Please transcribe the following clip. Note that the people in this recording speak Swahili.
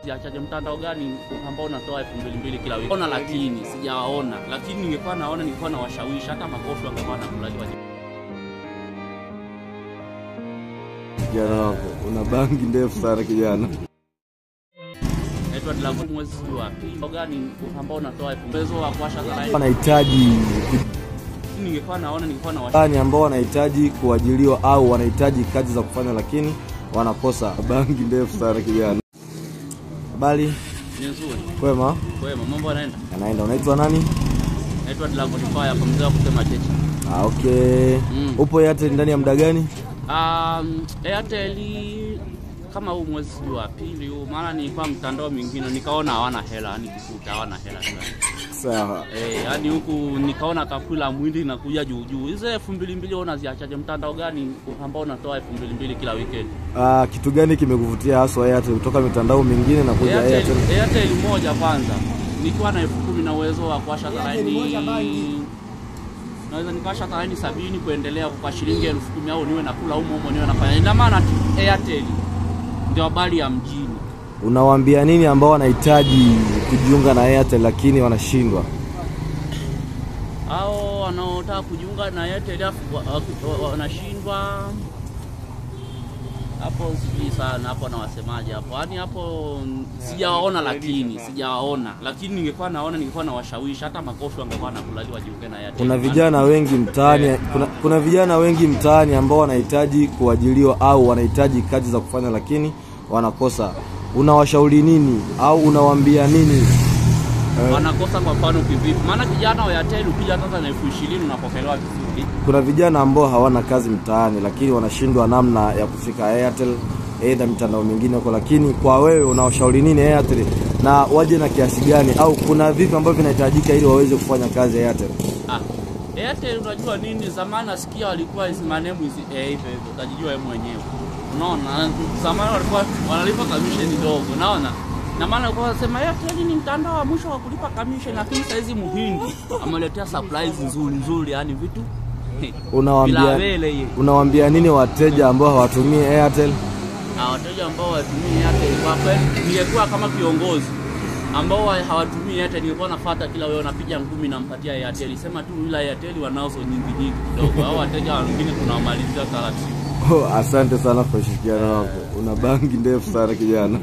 Siachaje mtandao gani ambao unatoa 2200 kila wiki? Ona lakini sijawaona. Lakini ningekuwa naona ningekuwa na washawishi hata makofi wangekuwa nakulajiwa. Kijana wako una bangi ndefu sana kijana. Naitwa Dilago mwezi wapi? Gani ambao unatoa 2200 wa kuwasha sana. Wanahitaji ningekuwa naona ningekuwa na washawishi ambao wanahitaji kuajiliwa au wanahitaji kazi za kufanya lakini wanakosa bangi ndefu sana kijana. Habari? Nzuri. Kwema? Kwema, mambo yanaenda? Yanaenda. Unaitwa nani? Naitwa Dilago Nifaya hapa mzee wa kusema cheche. Okay. Upo Airtel ndani ya muda gani? Airtel kama huu mwezi wa pili huu, maana nilikuwa mtandao mwingine nikaona hawana hela, nikikuta hawana hela sana. Sawa. Yani huku nikaona kafula mwindi na kuja juu juu. Hizo 2200 unaziachaje mtandao gani ambao unatoa 2200 kila weekend? Kitu gani kimekuvutia hasa Airtel kutoka mitandao mingine na kuja Airtel? Airtel moja kwanza. Nikiwa na 10,000 na uwezo wa kuwasha laini. Naweza nikawasha laini 70 kuendelea kwa shilingi 10,000 au niwe nakula humo niwe nafanya. Ina maana Airtel ndio habari ya mjini. Unawaambia nini ambao wanahitaji kujiunga na Airtel lakini wanashindwa? Hao wanaotaka kujiunga na Airtel wanashindwa. Hapo sijui sana hapo na wasemaje hapo. Yaani hapo sijawaona lakini ningekuwa naona ningekuwa na washawishi hata makofi wangekuwa nakulaliwa jiunge na Airtel. Kuna vijana wengi mtaani ambao wanahitaji kuajiliwa au wanahitaji kazi za kufanya lakini wanakosa. Unawashauri nini au unawaambia nini? Wanakosa kwa mfano kivipi? Maana kijana wa Airtel ukija sasa na 20,000 unapokelewa vizuri. Kuna vijana ambao hawana kazi mtaani lakini wanashindwa namna ya kufika Airtel aidha mitandao mingine huko, lakini kwa wewe unawashauri nini Airtel na waje na kiasi gani au kuna vipi ambavyo vinahitajika ili waweze kufanya kazi Airtel? Airtel unajua nini, zamani nasikia walikuwa hizo maneno hizi hivyo utajijua wewe mwenyewe. Unaona zamani walikuwa wanalipa commission ndogo, unaona? Na maana kwa wanasema Airtel ni mtandao wa mwisho wa kulipa commission, lakini saa hizi Muhindi ameletea supplies nzuri yani vitu. Unawaambia nini wateja ambao hawatumii Airtel? Wateja ambao hawatumii Airtel kwa kweli ningekuwa kama kiongozi ambao hawatumii Airtel ningekuwa nafuata kila wewe unapiga ngumi na mpatia Airtel. Sema tu ila Airtel wanaozo nyingi kidogo. Hao wateja wengine tunawamalizia taratibu. Asante sana kwa ushirikiano wako. Una bangi ndefu sana kijana.